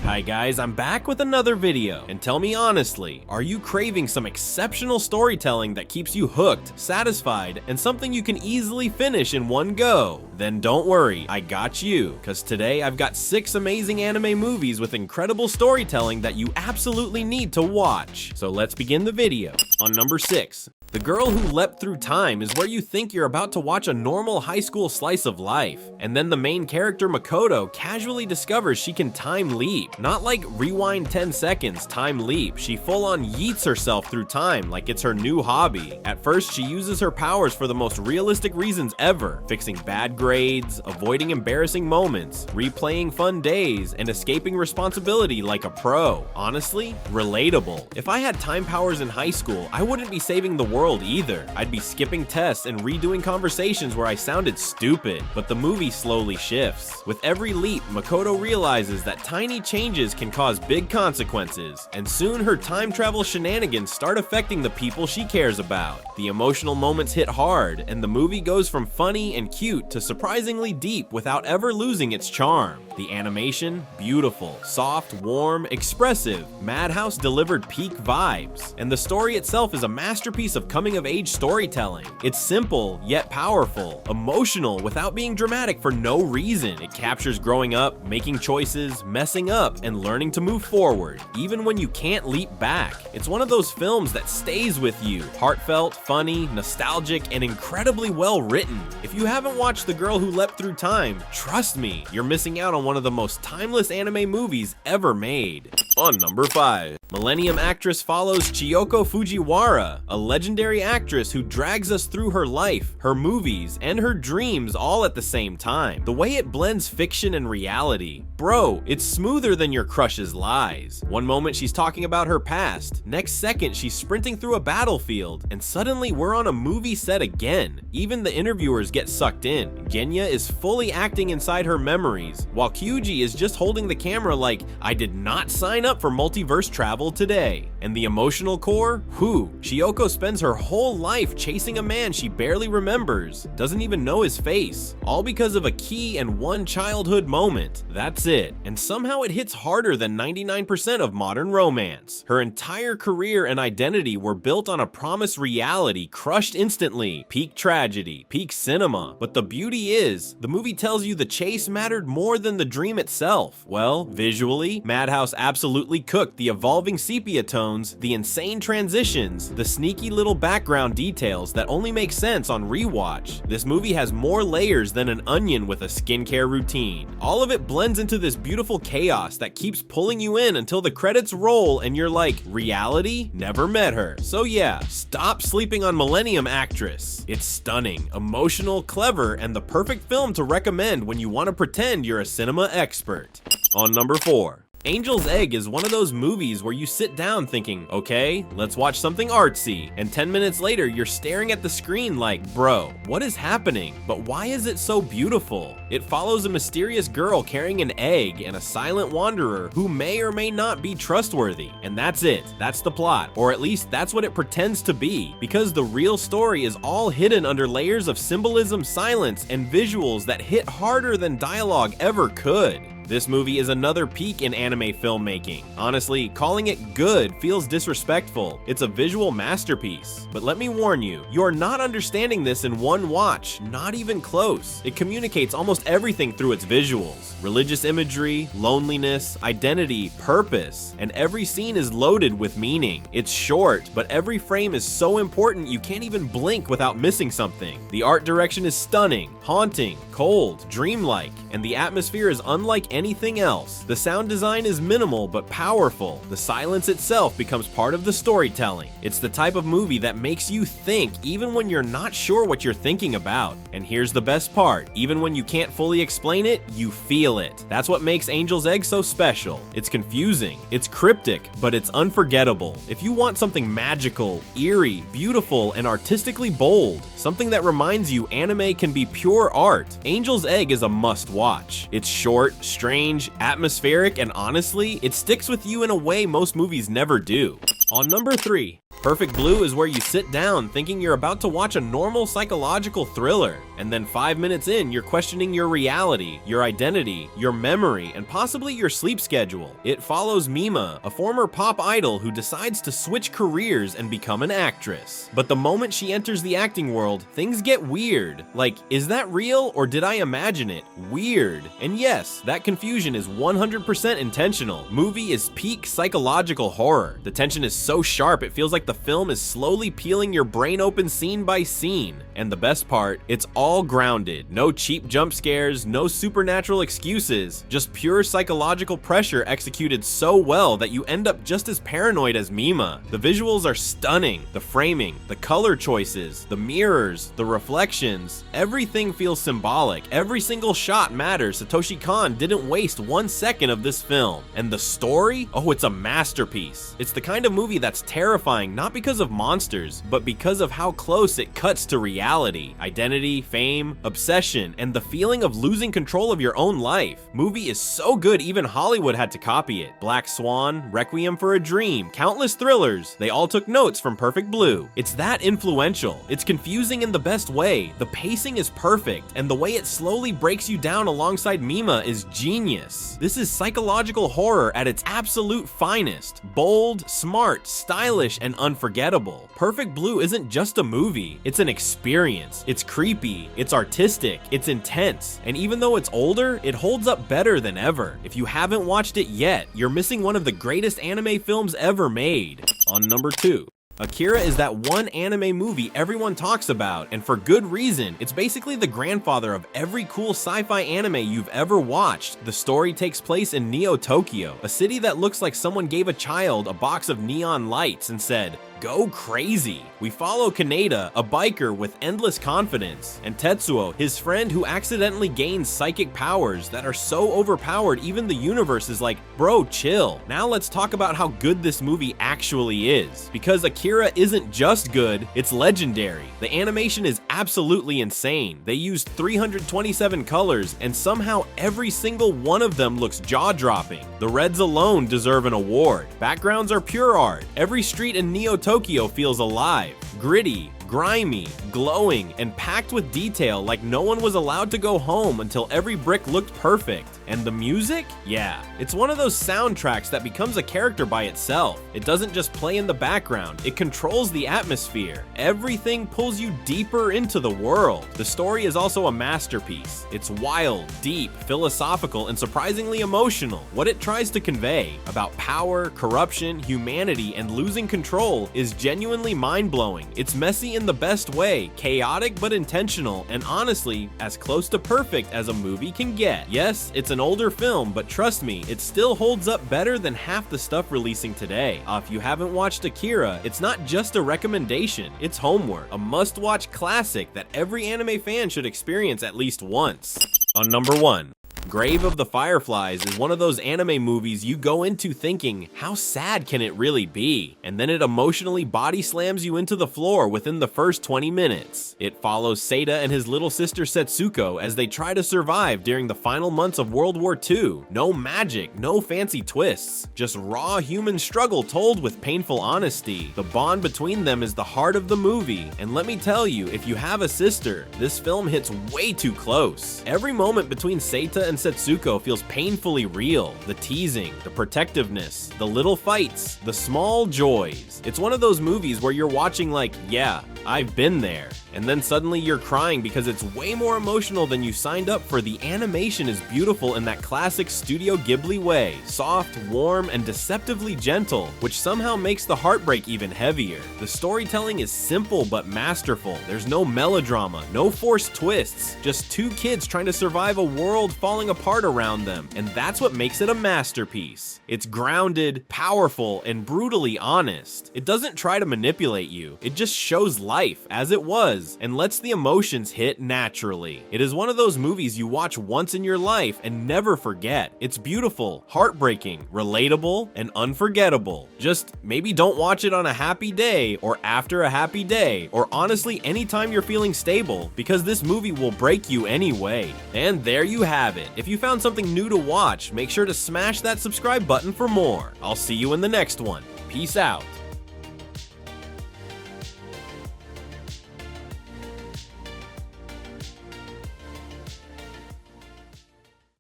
Hi guys, I'm back with another video, and tell me honestly, are you craving some exceptional storytelling that keeps you hooked, satisfied, and something you can easily finish in one go? Then don't worry, I got you, cause today I've got 6 amazing anime movies with incredible storytelling that you absolutely need to watch. So let's begin the video. On number 6. The Girl Who Leapt Through Time is where you think you're about to watch a normal high school slice of life, and then the main character Makoto casually discovers she can time leap. Not like rewind 10 seconds, time leap. She full on yeets herself through time like it's her new hobby. At first, she uses her powers for the most realistic reasons ever, fixing bad grades, avoiding embarrassing moments, replaying fun days, and escaping responsibility like a pro. Honestly, relatable. If I had time powers in high school, I wouldn't be saving the world either. I'd be skipping tests and redoing conversations where I sounded stupid, but the movie slowly shifts. With every leap, Makoto realizes that tiny changes can cause big consequences, and soon her time travel shenanigans start affecting the people she cares about. The emotional moments hit hard, and the movie goes from funny and cute to surprisingly deep without ever losing its charm. The animation, beautiful, soft, warm, expressive. Madhouse delivered peak vibes, and the story itself is a masterpiece of coming-of-age storytelling. It's simple, yet powerful, emotional without being dramatic for no reason. It captures growing up, making choices, messing up, and learning to move forward, even when you can't leap back. It's one of those films that stays with you. Heartfelt, funny, nostalgic, and incredibly well written. If you haven't watched The Girl Who Leapt Through Time, trust me, you're missing out on one of the most timeless anime movies ever made. On number 5. Millennium Actress follows Chiyoko Fujiwara, a legendary actress who drags us through her life, her movies, and her dreams all at the same time. The way it blends fiction and reality. Bro, it's smoother than your crush's lies. One moment she's talking about her past, next second she's sprinting through a battlefield, and suddenly we're on a movie set again. Even the interviewers get sucked in. Genya is fully acting inside her memories, while Kyuji is just holding the camera like, I did not sign up for multiverse travel today. And the emotional core? Whew, Chiyoko spends her whole life chasing a man she barely remembers, doesn't even know his face, all because of a key and one childhood moment. That's it. And somehow it hits harder than 99% of modern romance. Her entire career and identity were built on a promised reality crushed instantly. Peak tragedy, peak cinema. But the beauty is, the movie tells you the chase mattered more than the dream itself. Well, visually, Madhouse absolutely cooked the evolving sepia tones, the insane transitions, the sneaky little background details that only make sense on rewatch. This movie has more layers than an onion with a skincare routine. All of it blends into this beautiful chaos that keeps pulling you in until the credits roll and you're like, reality? Never met her. So yeah, stop sleeping on Millennium Actress. It's stunning, emotional, clever, and the perfect film to recommend when you want to pretend you're a cinema expert. On number 4. Angel's Egg is one of those movies where you sit down thinking, okay, let's watch something artsy, and 10 minutes later you're staring at the screen like, bro, what is happening? But why is it so beautiful? It follows a mysterious girl carrying an egg and a silent wanderer who may or may not be trustworthy. And that's it. That's the plot, or at least that's what it pretends to be, because the real story is all hidden under layers of symbolism, silence, and visuals that hit harder than dialogue ever could. This movie is another peak in anime filmmaking. Honestly, calling it good feels disrespectful. It's a visual masterpiece. But let me warn you, you're not understanding this in one watch, not even close. It communicates almost everything through its visuals. Religious imagery, loneliness, identity, purpose, and every scene is loaded with meaning. It's short, but every frame is so important you can't even blink without missing something. The art direction is stunning, haunting, cold, dreamlike, and the atmosphere is unlike anything else. The sound design is minimal but powerful. The silence itself becomes part of the storytelling. It's the type of movie that makes you think even when you're not sure what you're thinking about. And here's the best part, even when you can't fully explain it, you feel it. That's what makes Angel's Egg so special. It's confusing, it's cryptic, but it's unforgettable. If you want something magical, eerie, beautiful, and artistically bold, something that reminds you anime can be pure art, Angel's Egg is a must-watch. It's short, strange, atmospheric, and honestly, it sticks with you in a way most movies never do. On number 3, Perfect Blue is where you sit down thinking you're about to watch a normal psychological thriller, and then 5 minutes in, you're questioning your reality, your identity, your memory, and possibly your sleep schedule. It follows Mima, a former pop idol who decides to switch careers and become an actress. But the moment she enters the acting world, things get weird. Like, is that real or did I imagine it? Weird. And yes, that confusion is 100% intentional. Movie is peak psychological horror. The tension is so sharp it feels like the film is slowly peeling your brain open scene by scene. And the best part, it's all grounded. No cheap jump scares, no supernatural excuses, just pure psychological pressure executed so well that you end up just as paranoid as Mima. The visuals are stunning. The framing, the color choices, the mirrors, the reflections, everything feels symbolic. Every single shot matters. Satoshi Kon didn't waste 1 second of this film. And the story? Oh, it's a masterpiece. It's the kind of movie that's terrifying not because of monsters, but because of how close it cuts to reality. Identity, fame, obsession, and the feeling of losing control of your own life. Movie is so good even Hollywood had to copy it. Black Swan, Requiem for a Dream, countless thrillers, they all took notes from Perfect Blue. It's that influential. It's confusing in the best way. The pacing is perfect, and the way it slowly breaks you down alongside Mima is genius. This is psychological horror at its absolute finest. Bold, smart, stylish, and unforgettable. Perfect Blue isn't just a movie, it's an experience. It's creepy, it's artistic, it's intense, and even though it's older, it holds up better than ever. If you haven't watched it yet, you're missing one of the greatest anime films ever made. On number 2. Akira is that one anime movie everyone talks about, and for good reason. It's basically the grandfather of every cool sci-fi anime you've ever watched. The story takes place in Neo Tokyo, a city that looks like someone gave a child a box of neon lights and said, "Go crazy." We follow Kaneda, a biker with endless confidence, and Tetsuo, his friend who accidentally gains psychic powers that are so overpowered even the universe is like, bro, chill. Now let's talk about how good this movie actually is. Because Akira isn't just good, it's legendary. The animation is absolutely insane. They used 327 colors, and somehow every single one of them looks jaw-dropping. The reds alone deserve an award. Backgrounds are pure art. Every street in Neo Tokyo feels alive, gritty, grimy, glowing, and packed with detail like no one was allowed to go home until every brick looked perfect. And the music? Yeah, it's one of those soundtracks that becomes a character by itself. It doesn't just play in the background, it controls the atmosphere. Everything pulls you deeper into the world. The story is also a masterpiece. It's wild, deep, philosophical, and surprisingly emotional. What it tries to convey about power, corruption, humanity, and losing control is genuinely mind-blowing. It's messy in the best way, chaotic but intentional, and honestly, as close to perfect as a movie can get. Yes, it's an older film, but trust me, it still holds up better than half the stuff releasing today. If you haven't watched Akira, it's not just a recommendation, it's homework, a must-watch classic that every anime fan should experience at least once. On number 1. Grave of the Fireflies is one of those anime movies you go into thinking, how sad can it really be? And then it emotionally body slams you into the floor within the first 20 minutes. It follows Seita and his little sister Setsuko as they try to survive during the final months of World War II. No magic, no fancy twists, just raw human struggle told with painful honesty. The bond between them is the heart of the movie, and let me tell you, if you have a sister, this film hits way too close. Every moment between Seita and Setsuko feels painfully real. The teasing, the protectiveness, the little fights, the small joys. It's one of those movies where you're watching like, yeah, I've been there. And then suddenly you're crying because it's way more emotional than you signed up for. The animation is beautiful in that classic Studio Ghibli way. Soft, warm, and deceptively gentle, which somehow makes the heartbreak even heavier. The storytelling is simple but masterful. There's no melodrama, no forced twists, just two kids trying to survive a world falling apart around them, and that's what makes it a masterpiece. It's grounded, powerful, and brutally honest. It doesn't try to manipulate you, it just shows life as it was and lets the emotions hit naturally. It is one of those movies you watch once in your life and never forget. It's beautiful, heartbreaking, relatable, and unforgettable. Just maybe don't watch it on a happy day or after a happy day or honestly anytime you're feeling stable, because this movie will break you anyway. And there you have it. If you found something new to watch, make sure to smash that subscribe button for more. I'll see you in the next one. Peace out.